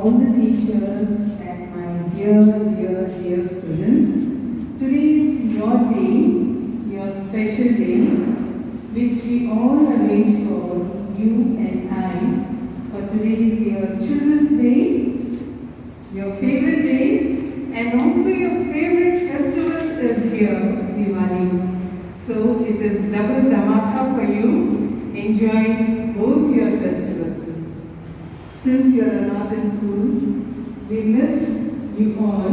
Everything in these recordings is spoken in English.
all the teachers and my dear students. Today is your day, your special day, which we all arrange for you and I. For today is your Children's Day, your favorite day, and also your favorite festival is here, Diwali. So it is double dhamaka for you, enjoying both your festivals. Since you are not in school, we miss you all,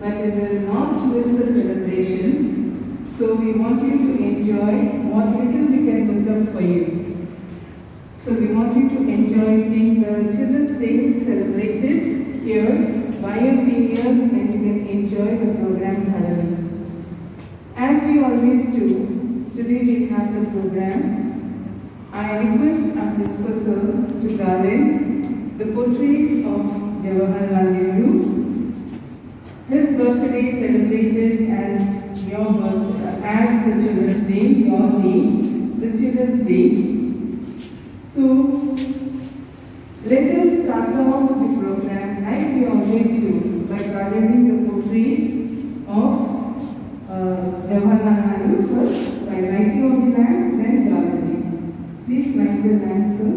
but we will not miss the celebrations. So we want you to enjoy what little we can put up for you. So we want you to enjoy seeing the Children's Day celebrated here by your seniors, and you can enjoy the program thoroughly. As we always do, today we have the program. I request our principal sir to garland the portrait of Jawaharlal Nehru. His birthday celebrated as your birthday, as the Children's Day, your day, the Children's Day. So let us start off the program like we always do by garlanding the portrait of Jawaharlal Nehru first by lighting of the lamp, then garlanding. Please light the lamp, sir.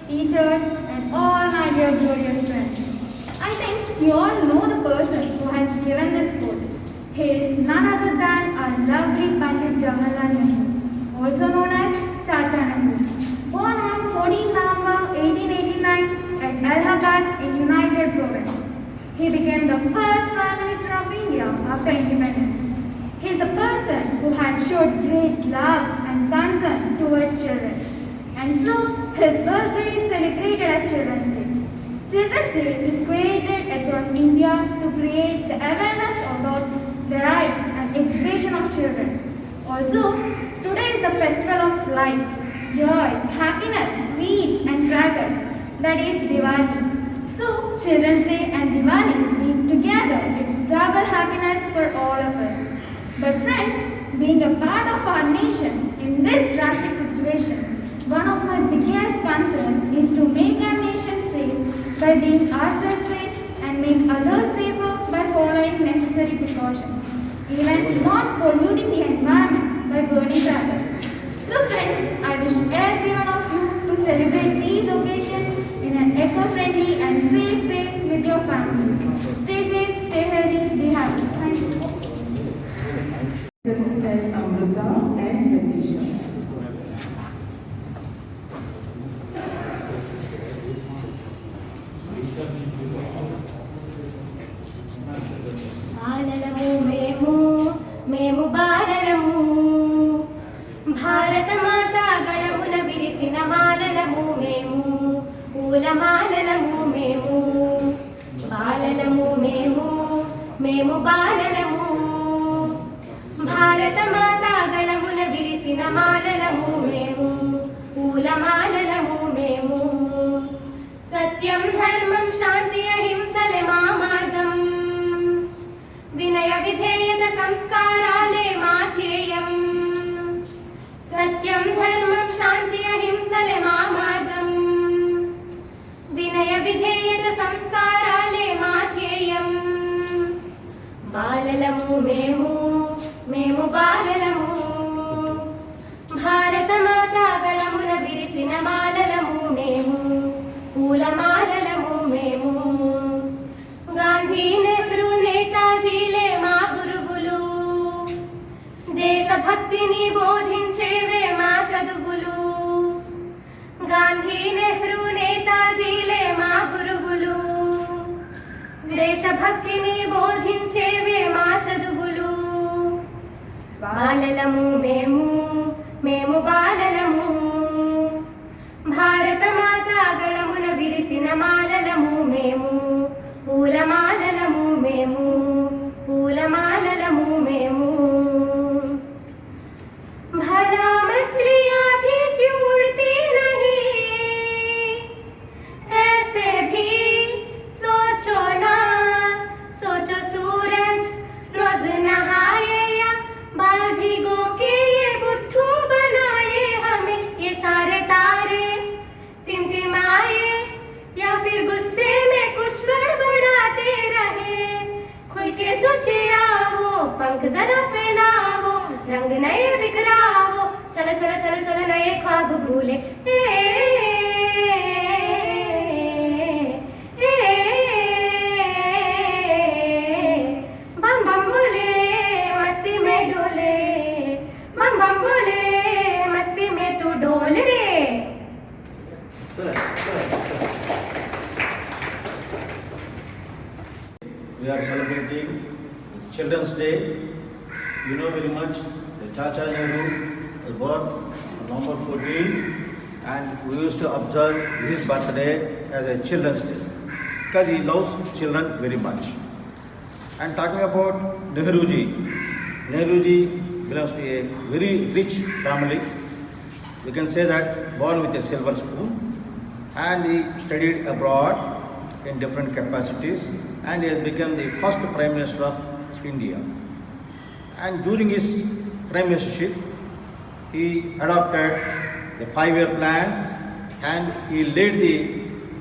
Teachers, and all my dear glorious friends. I think you all know the person who has given this quote. He is none other than our lovely Pandit Jawaharlal Nehru, also known as Chacha Nehru. Born on 14 November 1889 at Allahabad in United Province. He became the first Prime Minister of India after independence. He is the person who had showed great love and concern towards children. And so, his birthday is celebrated as Children's Day. Children's Day is created across India to create the awareness about the rights and education of children. Also, today is the festival of lights, joy, happiness, sweets and crackers, that is Diwali. So, Children's Day and Diwali being together, it's double happiness for all of us. But friends, being a part of our nation in this drastic situation, one of my biggest concerns is to make our nation safe by being ourselves safe and make others safer by following necessary precautions, even not polluting the environment by burning crackers. So friends, I wish every one of you to celebrate these occasions in an eco-friendly and safe way with your family. Stay safe, stay healthy, be happy. Thank you. President Amrita and Pratisha. Alalamu memu మేము బాలలము భారత మాత గళమున విరిసిన మాలలము మేము పూలమాలలము మేము బాలలము మేము బాలలము భారత మాత గళమున విరిసిన మాలలము మేము పూలమాలలము మేము సత్యం ధర్మం శాంతి అహింసలే మా మార్గం వినయ విధేయత సంస్కారాలే మా ధ్యేయం సత్యం ధర్మం శాంతి అహింసలే మా మార్గం వినయ విధేయత సంస్కారాలే మా ధ్యేయం బాలలము మేము బాలలము భారత మాత గళమున విరిసిన మాలలము మేము పూలమాలలము మేము గాంధీ నెహ్రూ నేతాజీలే మా గురువులు దేశభక్తిని బోధించేవే మా చదువులు గాంధీ నెహ్రూ నేతాజీలే మా గురువులు దేశభక్తిని బోధించేవే మా చదువులు బాలలము మేము బాలలము భారత మాత గళమున విరిసిన మాలలము మేము పూలమాలలము మేము పూలమాలలము మేము भला मछलियाँ भी क्यों उड़ती नहीं ऐसे भी सोचो ना सोचो सूरज रोज नहाए या बाल भिगो के ये बुद्धू बनाए हमें ये सारे तारे टिमटिमाए या फिर गुस्से में कुछ बड़बड़ाते रहे खुल के सोचे आओ पंख जरा फैलाओ रंग नए बिखराओ चलो चलो चलो चलो नए ख्वाब भूले बम बम बोले मस्ती में डोले बम बम बोले मस्ती में तू डोल रे We are celebrating Children's Day. You know very much that Chacha Nehru was born on November 14 and we used to observe his birthday as a Children's Day because he loves children very much. And talking about Nehruji belongs to a very rich family. We can say that born with a silver spoon and he studied abroad in different capacities and he has become the first Prime Minister of India. And during his prime ministership, he adopted the 5-year plans and he laid the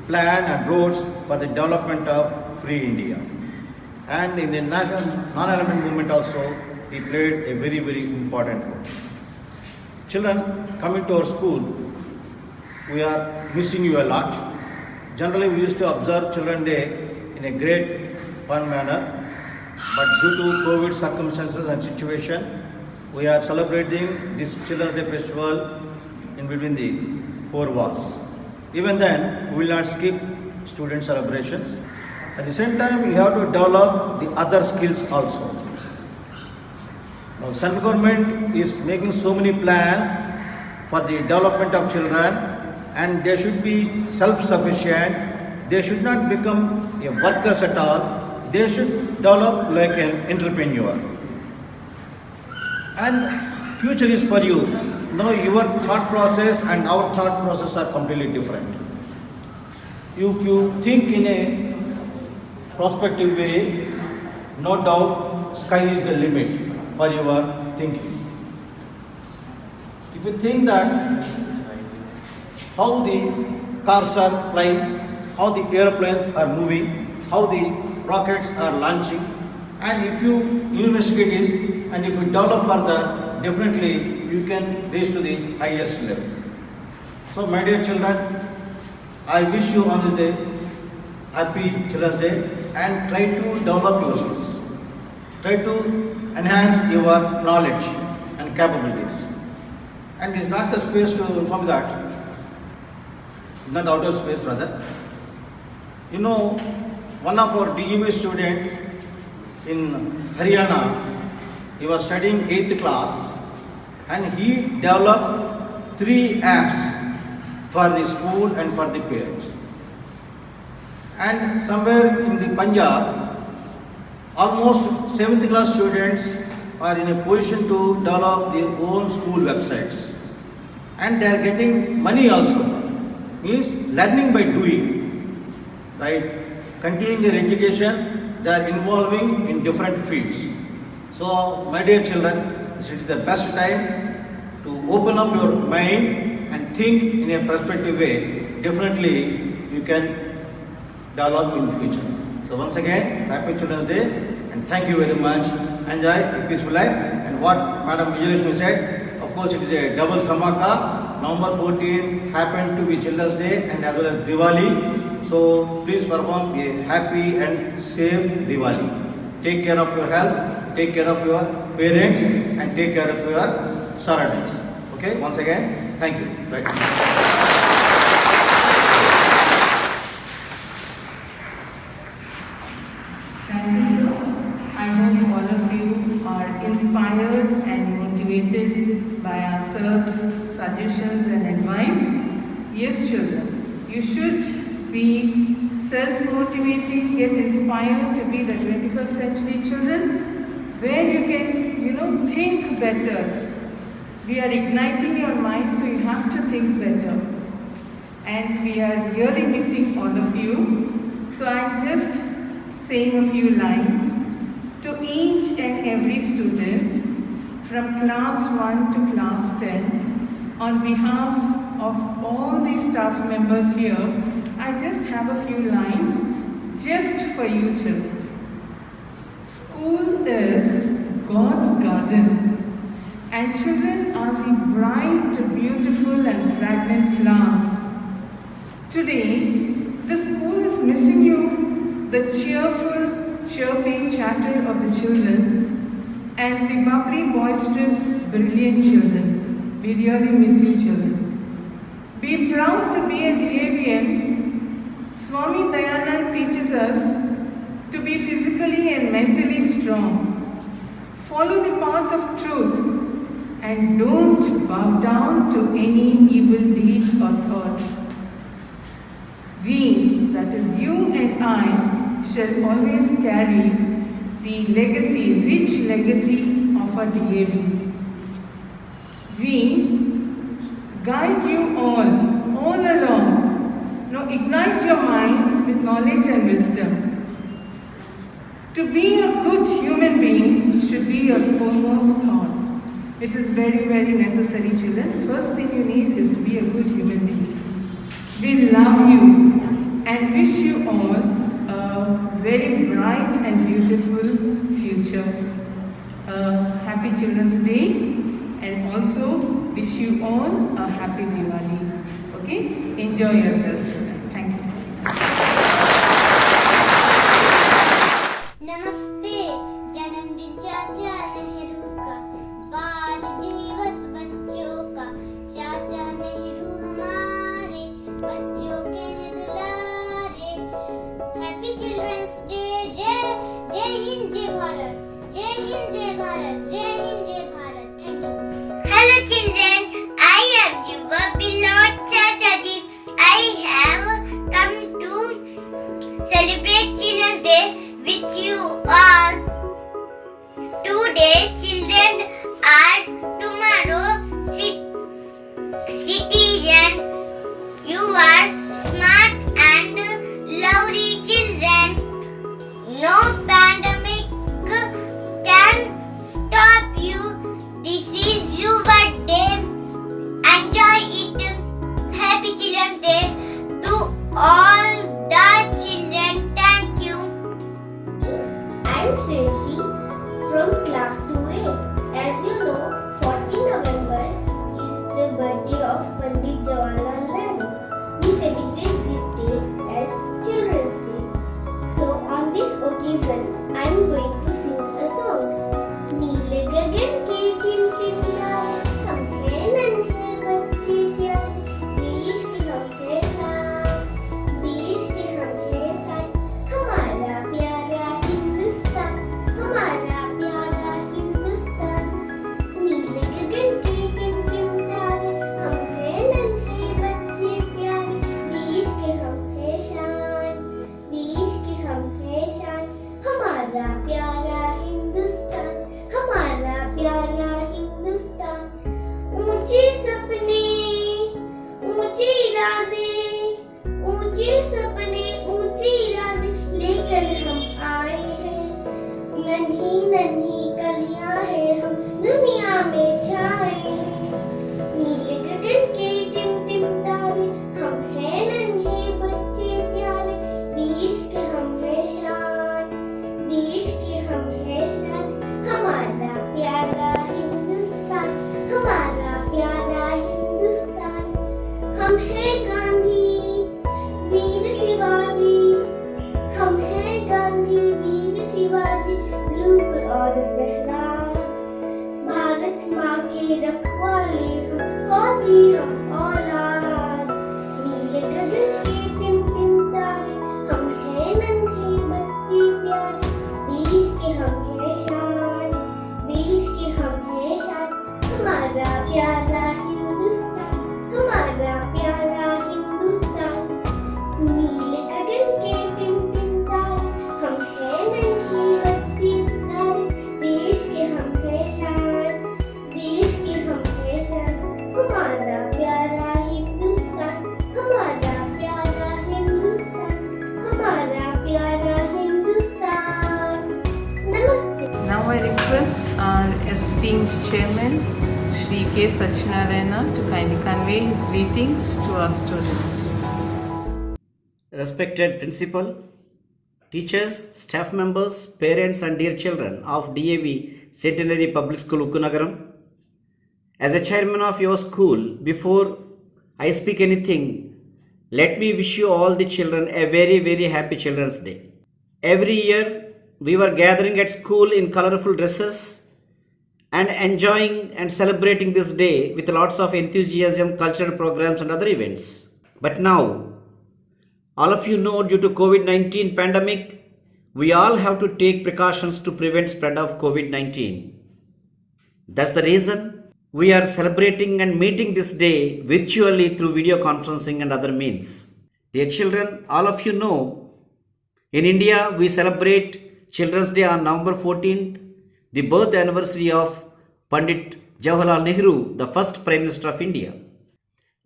plan and roads for the development of free India. And in the national non-alignment movement also, he played a very, very important role. Children coming to our school, we are missing you a lot. Generally, we used to observe Children's Day in a great fun manner. But due to COVID circumstances and situation, we are celebrating this Children's Day festival in between the 4 walls. Even then, we will not skip student celebrations. At the same time, we have to develop the other skills also. Now, central government is making so many plans for the development of children and they should be self-sufficient. They should not become a workers at all. They should develop like an entrepreneur. And future is for you. Now your thought process and our thought process are completely different. If you think in a prospective way, no doubt sky is the limit for your thinking. If you think that how the cars are flying, how the airplanes are moving, how the rockets are launching, and if you investigate this and if you develop further, definitely you can reach to the highest level. So my dear children, I wish you on this day happy Children's Day and try to develop your skills. Try to enhance your knowledge and capabilities. And it's not the space to inform that, not outer space rather. You know, one of our DEB student in Haryana, he was studying 8th class, and he developed 3 apps for the school and for the parents. And somewhere in the Punjab, almost 7th class students are in a position to develop their own school websites, and they are getting money also. Means learning by doing. By continuing their education, they are involving in different fields. So, my dear children, it is the best time to open up your mind and think in a perspective way. Definitely, you can develop in future. So, once again, Happy Children's Day, and thank you very much. Enjoy a peaceful life. And what Madam Vijayalakshmi said, of course, it is a double dhamaka. November 14 happened to be Children's Day and as well as Diwali. So, please perform a happy and safe Diwali. Take care of your health, take care of your parents, and take care of your surroundings. Okay, once again, thank you. Bye. Thank you, sir. I hope all of you are inspired and motivated by our sir's suggestions and advice. Yes, children, you should be self-motivated yet inspired to be the 21st century children, where you can, think better. We are igniting your mind, so you have to think better. And we are really missing all of you. So I'm just saying a few lines to each and every student from class 1 to class 10. On behalf of all the staff members here, I just have a few lines just for you children. School is God's garden, and children are the bright, beautiful and fragrant flowers. Today, the school is missing you, the cheerful, chirping chatter of the children and the bubbly, boisterous, brilliant children. We really miss you children. Be proud to be a Devian. Swami Dayanand teaches us to be physically and mentally strong. Follow the path of truth and don't bow down to any evil deed or thought. We, that is you and I, shall always carry the legacy, rich legacy of our DAV. We guide you all along. Now ignite your minds with knowledge and wisdom. To be a good human being should be your foremost thought. It is very, very necessary, children. First thing you need is to be a good human being. We love you and wish you all a very bright and beautiful future. Happy Children's Day, and also wish you all a happy Diwali. Okay? Enjoy yourselves, children. Thank you. नमस्ते जन्मदिन चाचा नेहरू का, बाल दिवस बच्चों का। चाचा नेहरू हमारे बच्चों के हैं दुलारे। Happy children's day. जय हिंद जय भारत, जय हिंद जय भारत, जय हिंद जय Bharat. Thank you. Hello children, I am your beloved Chacha ji. I have come to celebrate Children's Day with you all. Today children are tomorrow citizen. You are smart and lovely children. No pandemic can stop you. This is your day. Chairman, Shri K. Sachinarayana, to kindly convey his greetings to our students. Respected principal, teachers, staff members, parents and dear children of DAV Centenary Public School Ukkunagaram, as a chairman of your school, before I speak anything, let me wish you all the children a very, very happy Children's Day. Every year, we were gathering at school in colorful dresses and enjoying and celebrating this day with lots of enthusiasm, cultural programs and other events. But now, all of you know, due to COVID-19 pandemic, we all have to take precautions to prevent spread of COVID-19. That's the reason we are celebrating and meeting this day virtually through video conferencing and other means. Dear children, all of you know, in India we celebrate Children's Day on November 14th, the birth anniversary of Pandit Jawaharlal Nehru, the first Prime Minister of India.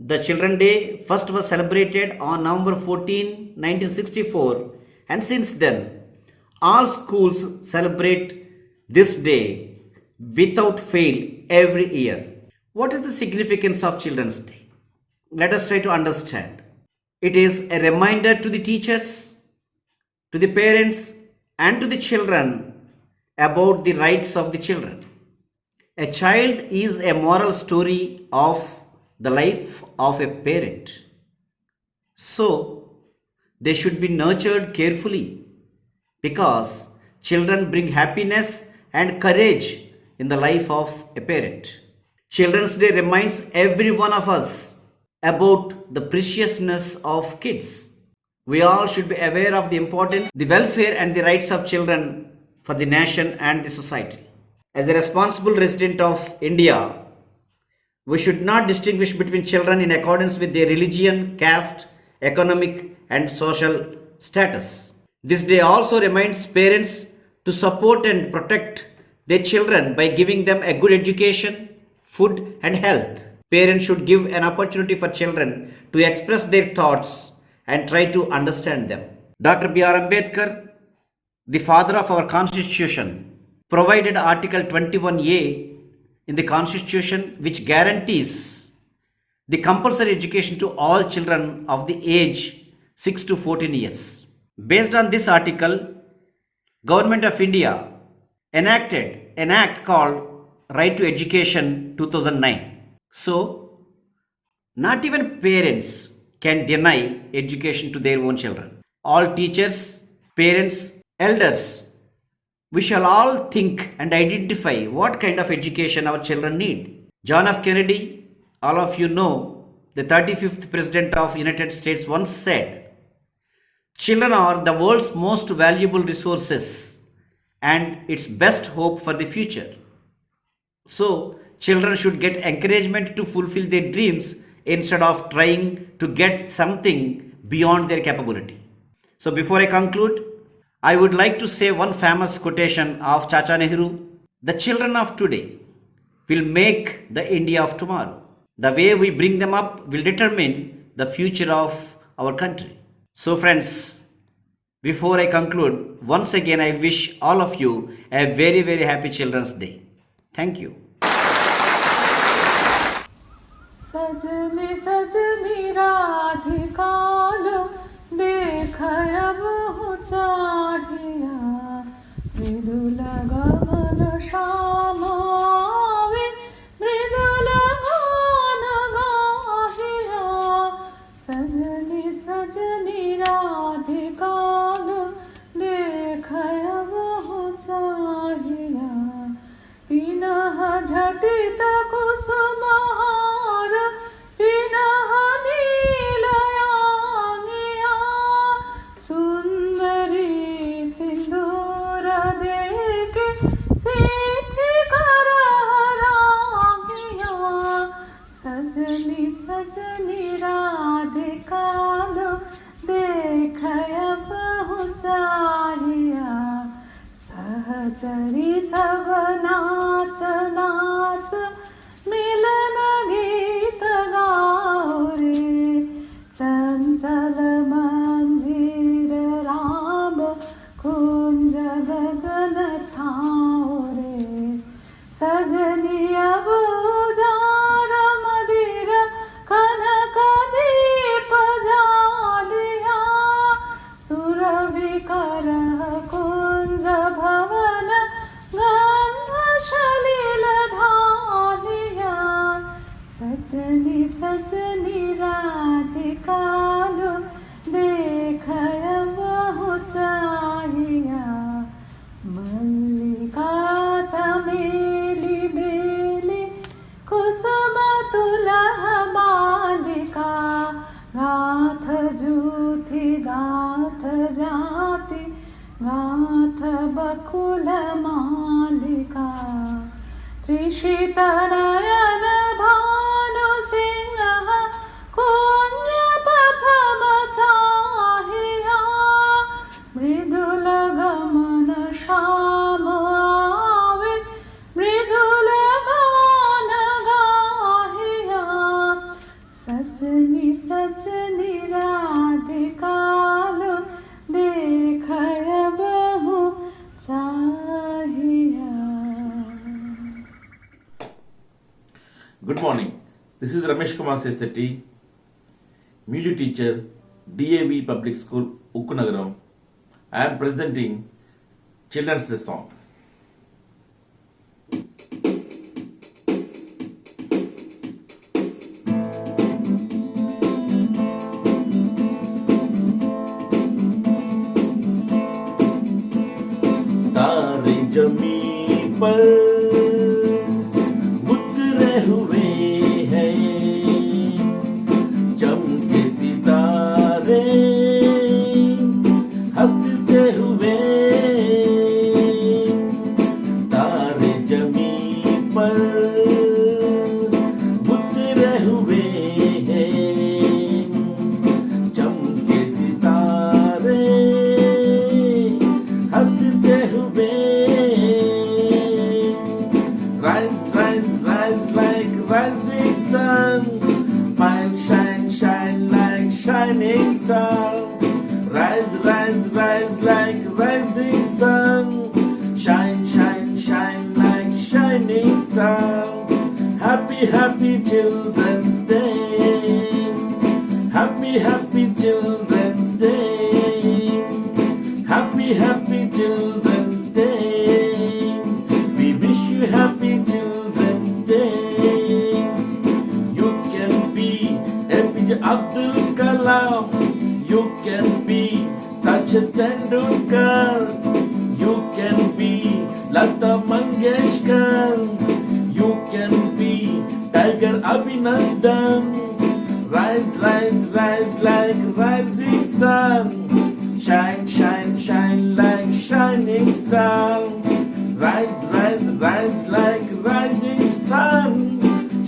The Children's Day first was celebrated on November 14, 1964, and since then, all schools celebrate this day without fail every year. What is the significance of Children's Day? Let us try to understand. It is a reminder to the teachers, to the parents, and to the children about the rights of the children. A child is a moral story of the life of a parent. So, they should be nurtured carefully because children bring happiness and courage in the life of a parent. Children's Day reminds every one of us about the preciousness of kids. We all should be aware of the importance, the welfare and the rights of children for the nation and the society. As a responsible resident of India, we should not distinguish between children in accordance with their religion, caste, economic and social status. This day also reminds parents to support and protect their children by giving them a good education, food and health. Parents should give an opportunity for children to express their thoughts and try to understand them. Dr. B.R. Ambedkar, the father of our Constitution, provided Article 21A in the Constitution which guarantees the compulsory education to all children of the age 6 to 14 years. Based on this article, Government of India enacted an act called Right to Education 2009. So, not even parents can deny education to their own children. All teachers, parents, elders, we shall all think and identify what kind of education our children need. John F. Kennedy, all of you know, the 35th President of the United States once said, "Children are the world's most valuable resources and its best hope for the future." So, children should get encouragement to fulfill their dreams instead of trying to get something beyond their capability. So, before I conclude, I would like to say one famous quotation of Chacha Nehru: "The children of today will make the India of tomorrow. The way we bring them up will determine the future of our country." So, friends, before I conclude, once again I wish all of you a very, very happy Children's Day. Thank you. सजनी सजनी राधिकाल देखयब चाहिया मृदुल गमन श्याम आवे मृदुल गान गाहिया सजनी सजनी राधिकाल देखयब चाहिया पिनह झटित कुसुमहार पिनह नीलया फूलमालिका त्रिशितनयन भानुसिंह कुञ्जपथमचाहिया मृदुलगमन श्याम आवे मृदुलगान गाहिया सजनी सजनी राधिकालो देखय बहु चाहिया. Good morning. This is Ramesh Kumar Sethi, music teacher, DAV Public School, Ukkunagaram. I am presenting Children's Day song. तारे जमीन पर उतरे हुए हैं, चमके सितारे हंसते हुए. तारे जमीन पर उतरे हुए हैं, चमके सितारे हंसते हुए. Rise, rise, rise like rising sun. Shine, shine, shine like shining star. Rise, rise, rise like rising sun. Shine, shine, shine like shining star. Happy, happy Children's Day. Happy, happy Children's Day. Happy, happy Children's Day. We wish you happy Children's Day. You can be APJ Abdul Kalam. You can be Sachin Tendulkar. You can be Lata Mangeshkar. You can be Tiger Abhinandan. Rise, rise, rise like rising sun. Shine, shine, shine like shining star. Rise, rise, rise like rising sun.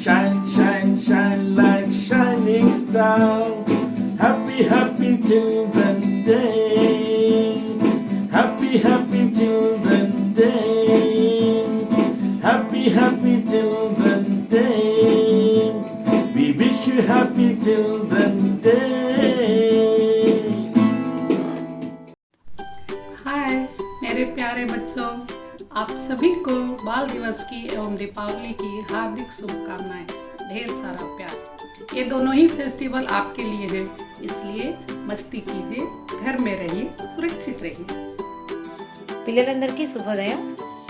Shine, shine, shine like shining star. Happy, happy Children's Day. Happy, happy Children's Day. Happy, happy Children's Day. We wish you happy Children's Day. हाय मेरे प्यारे बच्चों, आप सभी को बाल दिवस की एवं दीपावली की हार्दिक शुभकामनाएं. ढेर सारा प्यार. ये दोनों ही फेस्टिवल आपके लिए हैं, इसलिए मस्ती कीजिए, घर में रहिए, सुरक्षित रहिए. పిల్లలందరికీ శుభోదయం.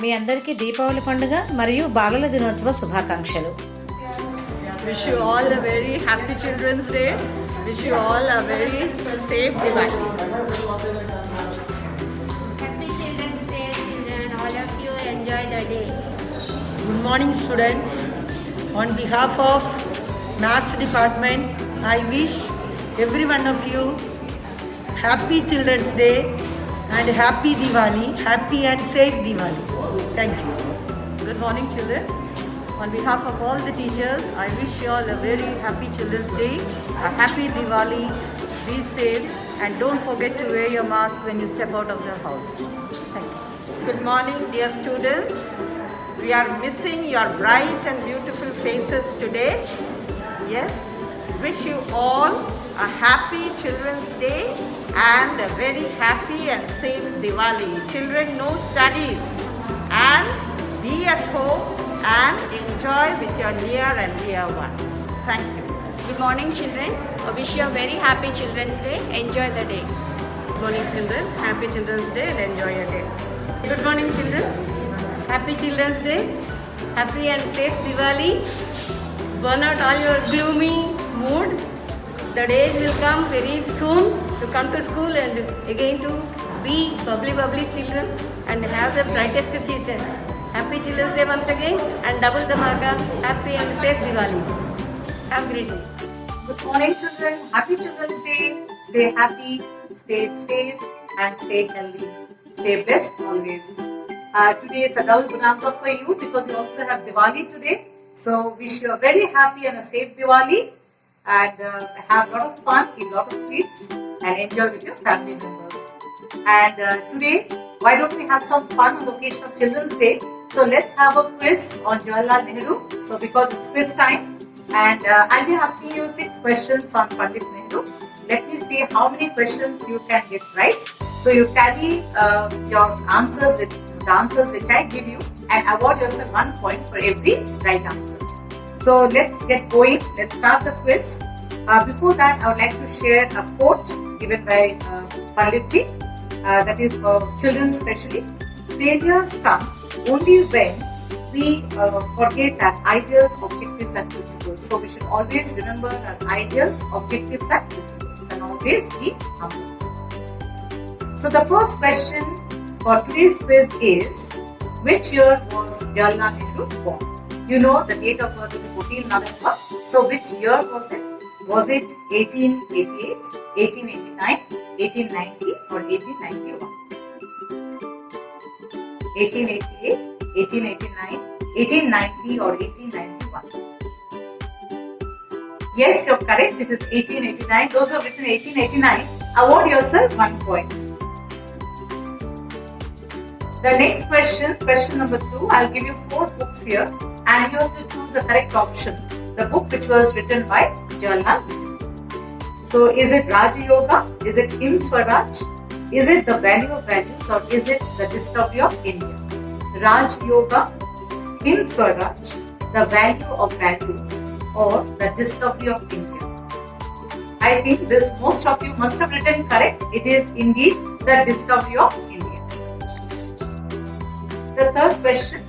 మీ అందరికీ దీపావళి పండుగ మరియు బాలల దినోత్సవ శుభాకాంక్షలు. Wish you all a very happy Children's Day. Wish you all a very safe Diwali. Happy Children's Day, children. All of you enjoy the day. Good morning, students. On behalf of Maths Department, I wish every one of you happy Children's Day and happy Diwali, happy and safe Diwali. Thank you. Good morning, children. On behalf of all the teachers, I wish you all a very happy Children's Day, a happy Diwali, be safe, and don't forget to wear your mask when you step out of the house. Thank you. Good morning, dear students. We are missing your bright and beautiful faces today. Yes, wish you all a happy Children's Day and a very happy and safe Diwali. Children, no studies and be at home and enjoy with your near and dear ones. Thank you. Good morning, children. I wish you a very happy Children's Day. Enjoy the day. Good morning, children. Happy Children's Day and enjoy your day. Good morning, children. Happy Children's Day. Happy and safe Diwali. Burn out all your gloomy mood. The days will come very soon to come to school and again to be bubbly children and have the brightest future. Happy Children's Day once again and double the marka. Happy and safe Diwali. Have a great day. Good morning, children. Happy Children's Day. Stay happy, stay safe, and stay healthy. Stay blessed always. Today is a double bonanza for you because you also have Diwali today. So wish you a very happy and a safe Diwali, and have a lot of fun, eat a lot of sweets, and enjoy with your family members. And today, why don't we have some fun on the occasion of Children's Day? So let's have a quiz on Jawaharlal Nehru. So because it's quiz time, and I'll be asking you 6 questions on Pandit Nehru. Let me see how many questions you can get right. So you tally your answers with the answers which I give you, and award yourself 1 point for every right answer. So let's get going. Let's start the quiz. Before that, I would like to share a quote given by Panditji. That is for children especially. Failures come only when we forget our ideals, objectives and principles. So we should always remember our ideals, objectives and principles, and always be humble. So the first question for today's quiz is, which year was Jawaharlal Nehru born? You know the date of birth is 14 November. So which year was it? Was it 1888, 1889, 1890 or 1891? 1888, 1889, 1890 or 1891? Yes, you're correct. It is 1889. Those who have written 1889, award yourself 1 point. The next question, question number 2, I'll give you 4 books here and you have to choose the correct option. The book which was written by Jawaharlal Nehru. So is it Raja Yoga? Is it Hind Swaraj? Is it The Value of Values or is it The Discovery of India? Raj Yoga, Hind Swaraj, The Value of Values or The Discovery of India? I think this most of you must have written correct. It is indeed The Discovery of India. The third question,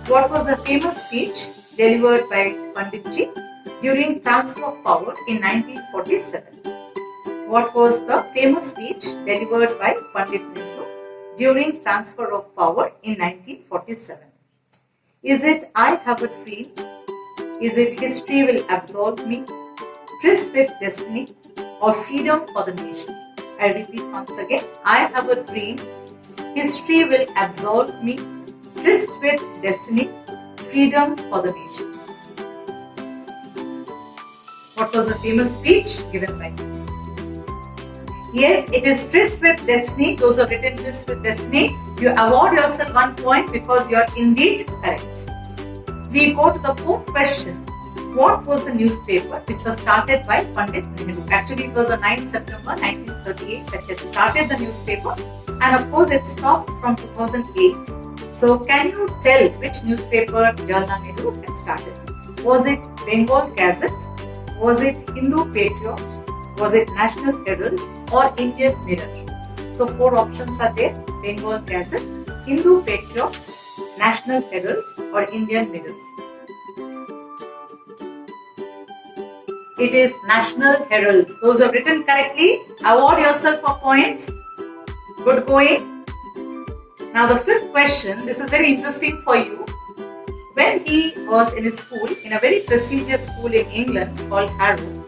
what was the famous speech delivered by Panditji during transfer of power in 1947? What was the famous speech delivered by Pandit Nehru during transfer of power in 1947? Is it I Have a Dream? Is it History Will Absolve Me? Tryst with Destiny or Freedom for the Nation? I repeat once again, I have a dream, history will absolve me, tryst with destiny, freedom for the nation. What was the famous speech given by him? Yes, it is Tryst with Destiny. Those who have written Tryst with Destiny, you award yourself 1 point because you are indeed correct. We go to the 4th question. What was the newspaper which was started by Pandit Nehru? Actually, it was on 9th September 1938 that it started the newspaper, and of course it stopped from 2008. So can you tell which newspaper Jawaharlal Nehru had started? Was it Bengal Gazette? Was it Hindu Patriot? Was it National Herald or Indian Mirror? So 4 options are there: Bengal Gazette, Hindu Patriot, National Herald or Indian Mirror. It is National Herald. Those who have written correctly, award yourself a point. Good going. Now the 5th question, this is very interesting for you. When he was in his school, in a very prestigious school in England called Harrow,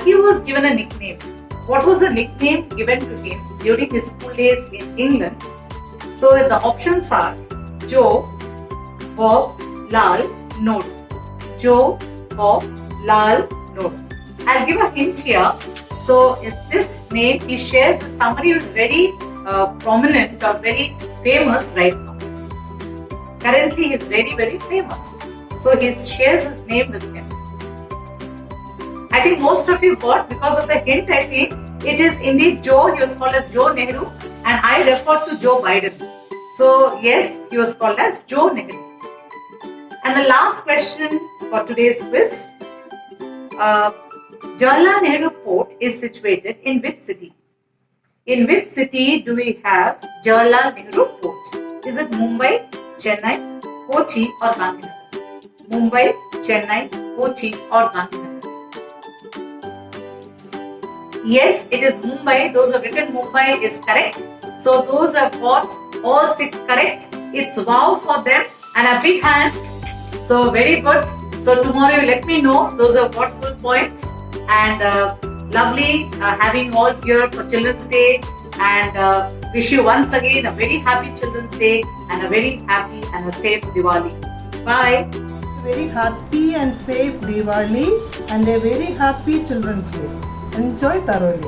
he was given a nickname. What was the nickname given to him during his school days in England? So the options are Joe, Bob, Lal, Nodu. Joe, Bob, Lal, Nodu. I'll give a hint here. So this name he shares with somebody who is very prominent or very famous right now. Currently he is very, very famous. So he shares his name with him. I think most of you got, because of the hint, I think it is indeed Joe. He was called as Joe Nehru, and I refer to Joe Biden. So yes, he was called as Joe Nehru. And the last question for today's quiz. Jawaharlal Nehru Port is situated in which city? In which city do we have Jawaharlal Nehru Port? Is it Mumbai, Chennai, Kochi or Gandhinagar? Mumbai, Chennai, Kochi or Gandhinagar? Yes, it is Mumbai. Those who have written Mumbai is correct. So those who have got all 6 correct, it's wow for them, and a big hand. So very good. So tomorrow you let me know those who have got full points, and lovely having all here for Children's Day, and Wish you once again a very happy Children's Day and a very happy and a safe Diwali. Bye. Very happy and safe Diwali and a very happy Children's Day. Enjoy thoroughly.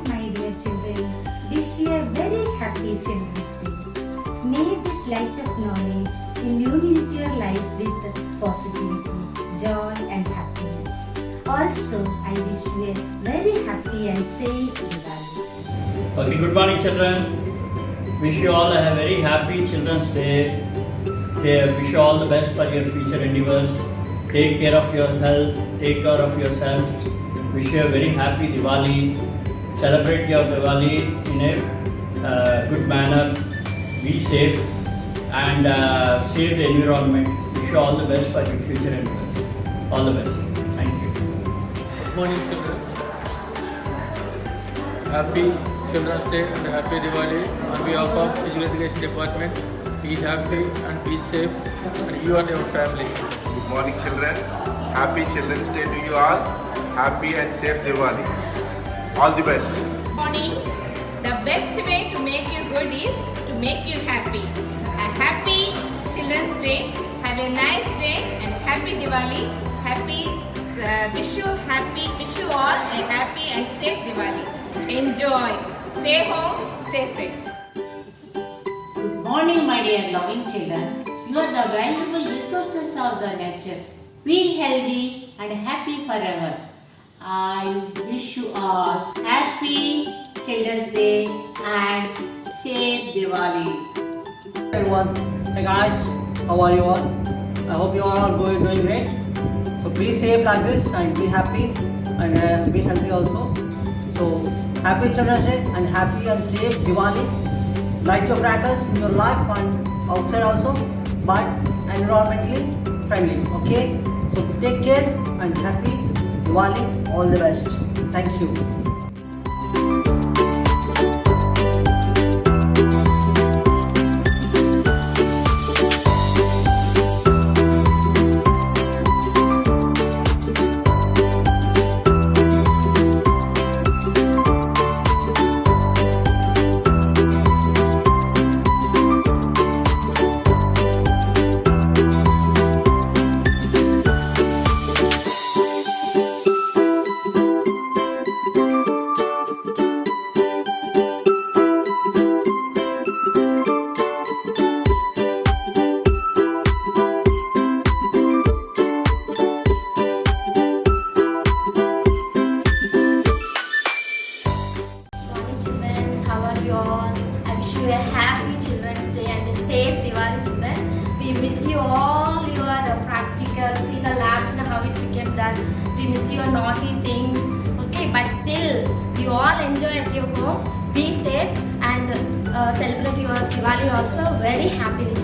My dear children, wish you a very happy Children's Day. May this light of knowledge illuminate your lives with positivity, joy and happiness. Also, I wish you a very happy and safe Diwali. Okay, good morning children. Wish you all a very happy Children's Day. Wish you all the best for your future endeavors. Take care of your health, take care of yourselves. Wish you a very happy Diwali. Celebrate your Diwali in a good manner. Be safe and save the environment. Wish you all the best for your future endeavors. All the best. Thank you. Good morning children. Happy Children's Day and happy Diwali on behalf of Physical Education Department. Be happy and be safe and you and your family. Good morning children. Happy Children's Day to you all. Happy and safe Diwali. All the best. Good morning. The best way to make you good is to make you happy. A happy Children's Day. Have a nice day and happy Diwali. Wish you all a happy and safe Diwali. Enjoy. Stay home. Stay safe. Good morning, my dear loving children. You are the valuable resources of the nature. Be healthy and happy forever. I wish you all happy Children's Day and safe Diwali. Everyone, hey guys, how are you all? I hope you all are doing great. So be safe like this and be happy and be healthy also. So happy Children's Day and happy and safe Diwali. Light your crackers in your life and outside also, but environmentally friendly. Okay, so take care and happy Diwali. All the best. Thank you. A happy Children's Day and a safe Diwali, children. We miss you all your practical, see the labs and how it became done. We miss your naughty things. Okay, but still, you all enjoy at your home. Be safe and celebrate your Diwali also very happily.